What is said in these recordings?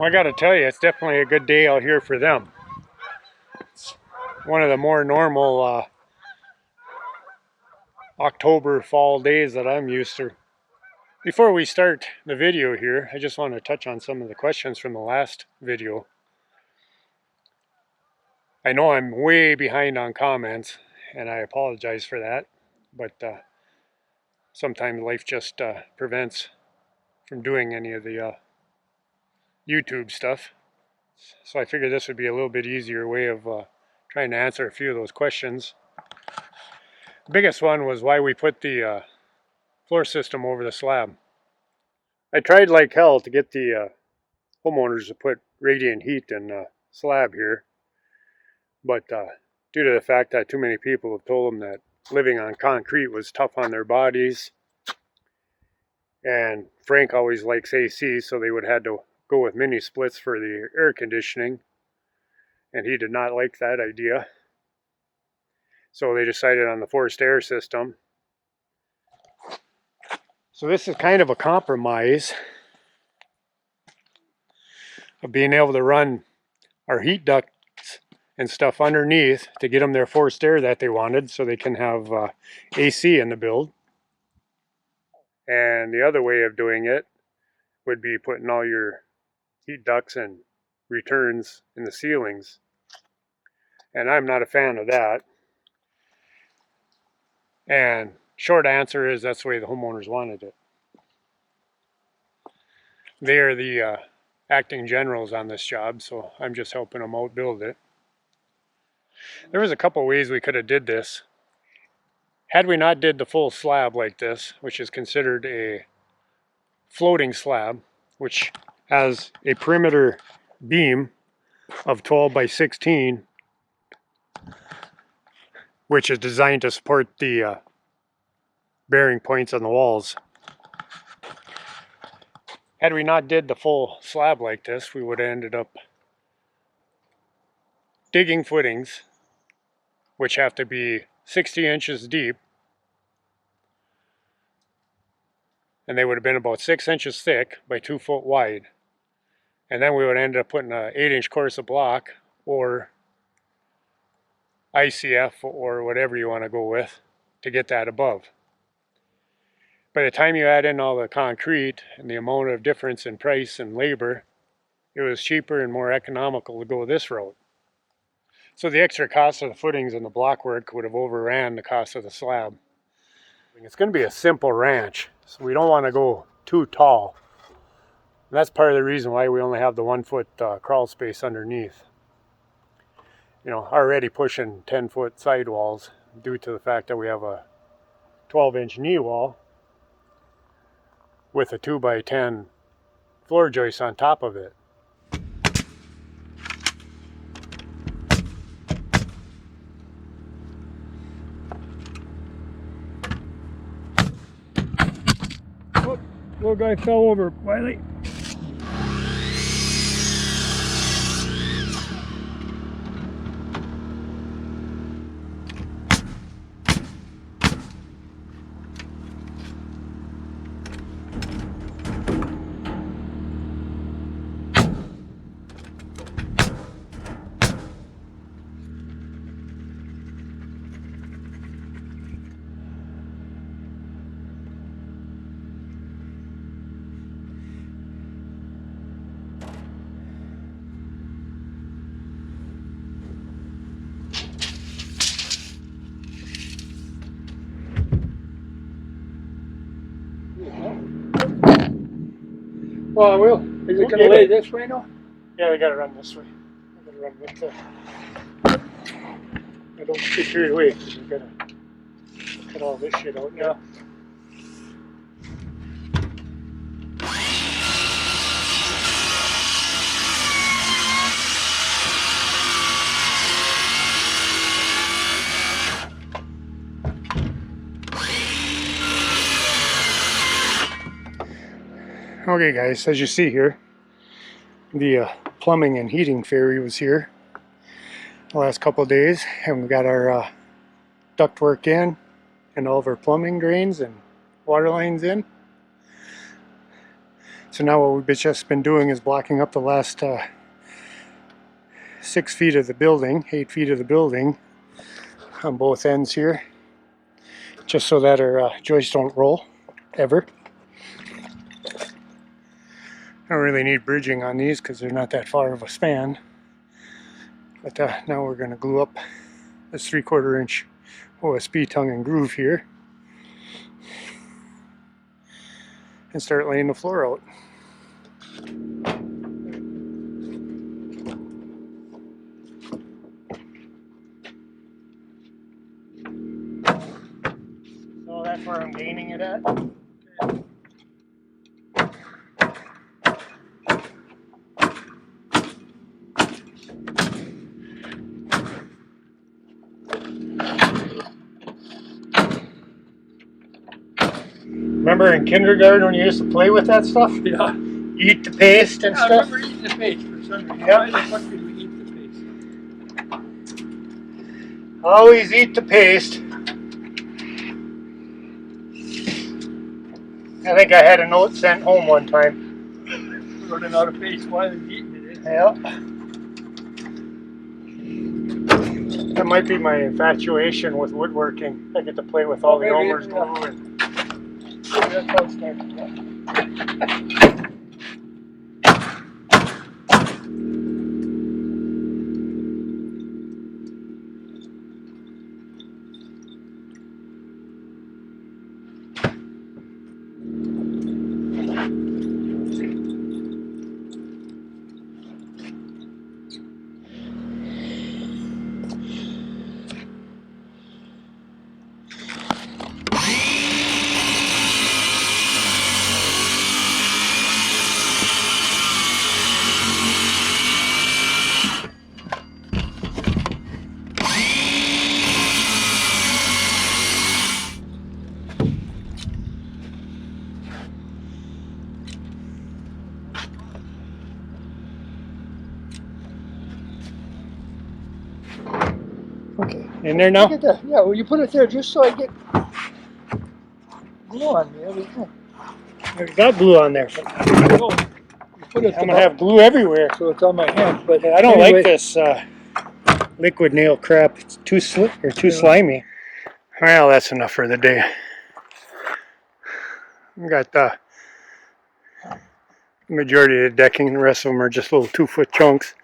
Well, I got to tell you, it's definitely a good day out here for them. It's one of the more normal October fall days that I'm used to. Before we start the video here, I just want to touch on some of the questions from the last video. I know I'm way behind on comments, and I apologize for that, but sometimes life just prevents from doing any of the YouTube stuff. So I figured this would be a little bit easier way of trying to answer a few of those questions. The biggest one was why we put the floor system over the slab. I tried like hell to get the homeowners to put radiant heat in the slab here, but due to the fact that too many people have told them that living on concrete was tough on their bodies, and Frank always likes AC, so they would have had to go with mini splits for the air conditioning, and he did not like that idea. So they decided on the forced air system. So this is kind of a compromise of being able to run our heat ducts and stuff underneath to get them their forced air that they wanted, so they can have AC in the build. And the other way of doing it would be putting all your heat ducts and returns in the ceilings. And I'm not a fan of that. And short answer is that's the way the homeowners wanted it. They are the acting generals on this job, so I'm just helping them out build it. There was a couple ways we could have did this. Had we not did the full slab like this, which is considered a floating slab, which has a perimeter beam of 12 by 16, which is designed to support the bearing points on the walls. Had we not did the full slab like this, we would have ended up digging footings, which have to be 60 inches deep, and they would have been about 6 inches thick by 2 foot wide. And then we would end up putting an 8-inch course of block or ICF or whatever you want to go with to get that above. By the time you add in all the concrete and the amount of difference in price and labor, it was cheaper and more economical to go this route. So the extra cost of the footings and the block work would have overran the cost of the slab. It's going to be a simple ranch, so we don't want to go too tall. And that's part of the reason why we only have the 1 foot crawl space underneath. You know, already pushing 10-foot sidewalls due to the fact that we have a 12-inch knee wall with a 2x10 floor joist on top of it. Oh, little guy fell over, Wiley. Well, I will. Is it going to lay this way now? Yeah, we got to run this way. I got to run with the. I don't get carried away because we got to cut all this shit out now. Okay guys, as you see here, the plumbing and heating fairy was here the last couple of days, and we got our ductwork in and all of our plumbing drains and water lines in. So now what we've just been doing is blocking up the last 6 feet of the building, 8 feet of the building on both ends here, just so that our joists don't roll ever. I don't really need bridging on these because they're not that far of a span. But now we're going to glue up this 3/4 inch OSB tongue and groove here and start laying the floor out. So that's where I'm gaining it at. Remember in kindergarten when you used to play with that stuff? Yeah. Eat the paste and stuff? I remember eating the paste for some reason. Yep. Why the fuck did we eat the paste? Always eat the paste. I think I had a note sent home one time. Running out of paste while he's eating it. Yeah. That might be my infatuation with woodworking. I get to play with all the Elmer's glue. And that's how it started. okay, in there now? Look at that. Yeah, well, you put it there just so I get glue on me every time. I got glue on there. Oh, you put it I'm going to have glue everywhere. so it's on my hand. But I don't like this liquid nail crap. It's too slimy. Well, that's enough for the day. We got the majority of the decking. The rest of them are just little 2-foot chunks.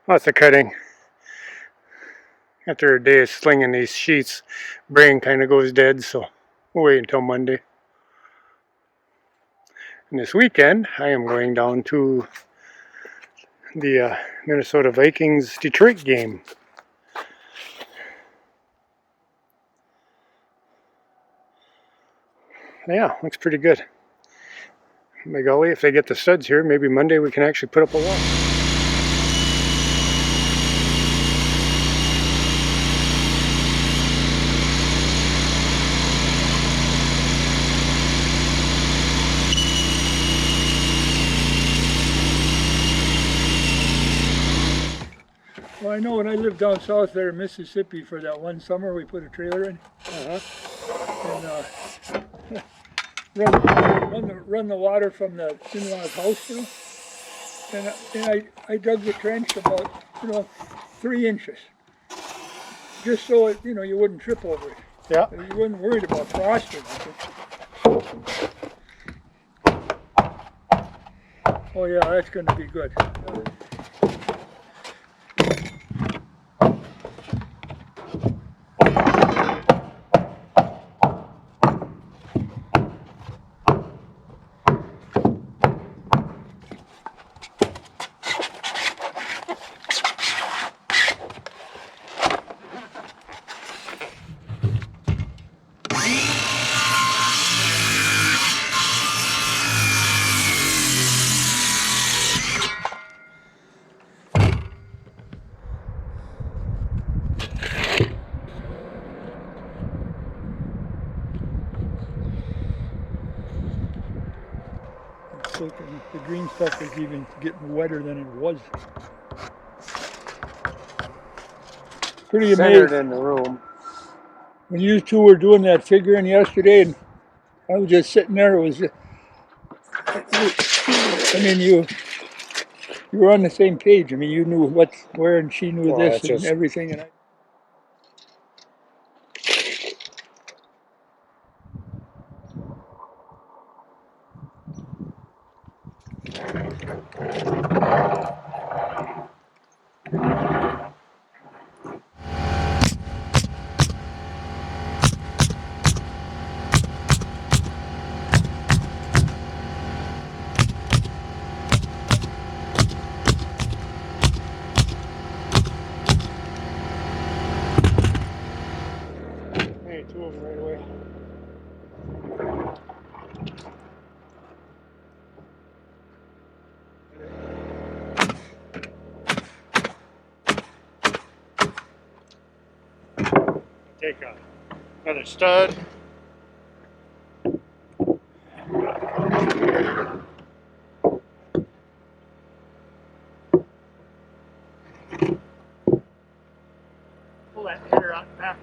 Lots of cutting. After a day of slinging these sheets, brain kind of goes dead, so we'll wait until Monday. And this weekend, I am going down to the Minnesota Vikings Detroit game. Yeah, looks pretty good. By golly, if they get the studs here, maybe Monday we can actually put up a wall. Well, I know when I lived down south there in Mississippi for that one summer, we put a trailer in. And run the water from the in-law's house, you know. And I dug the trench about, 3 inches. Just so it, you wouldn't trip over it. Yeah. You weren't worried about frosting. Oh yeah, that's going to be good. The green stuff is even getting wetter than it was. Pretty amazing. Centered in the room. When you two were doing that figuring yesterday, and I was just sitting there, it was I mean, you were on the same page. I mean, you knew what's where, and she knew Well, this that's and just everything. And hey, two of them right away. Take another stud. Pull that header out back.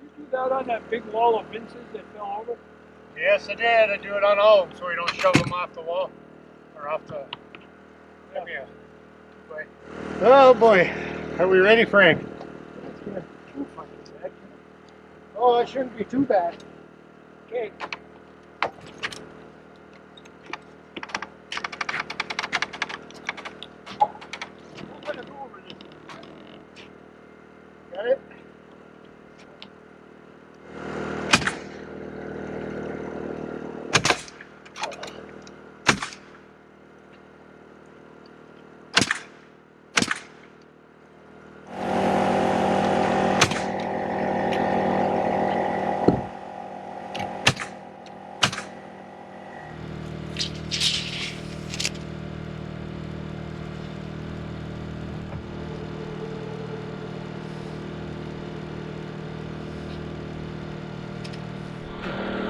you do that on that big wall of Vince's that fell over. Yes, I did. I do it on all of them so we don't shove them off the wall or off the. Yeah. Oh boy, are we ready, Frank? Oh, it shouldn't be too bad. Okay. I'm gonna go over this. Got it?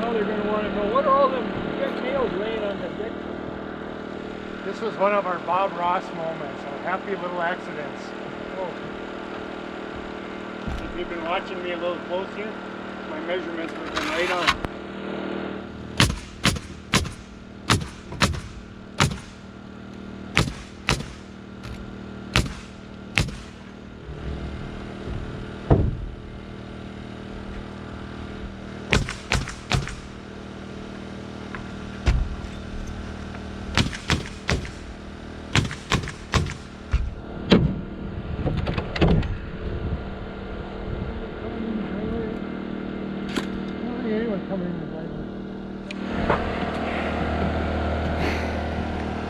Now they're gonna want to know what are all them big nails laying on the deck. This was one of our Bob Ross moments, our happy little accidents. Oh, If you've been watching me a little closer, my measurements would have been right on.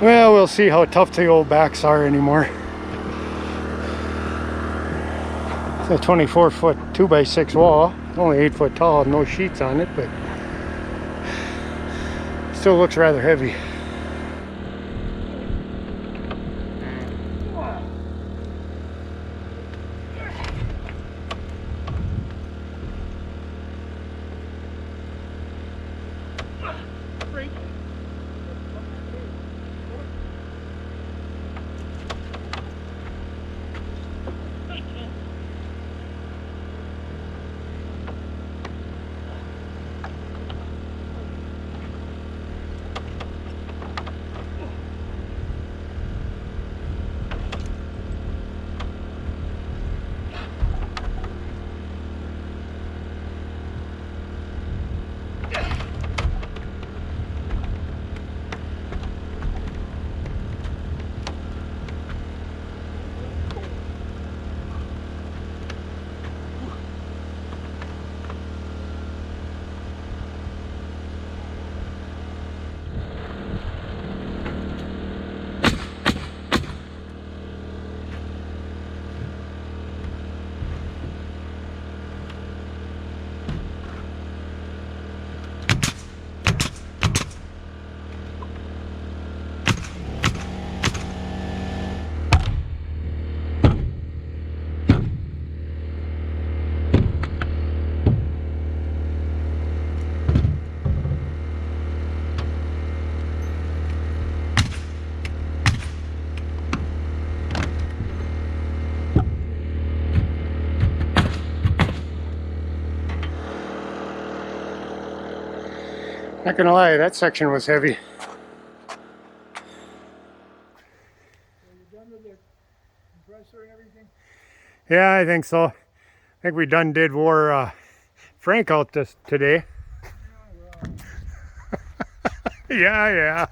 Well, we'll see how tough the old backs are anymore. It's a 24-foot 2x6 wall, only 8 foot tall, no sheets on it, but still looks rather heavy. Not gonna lie, that section was heavy. So you done with the compressor and everything? Yeah, I think so. I think we done wore Frank out today. Yeah, well, Yeah, yeah.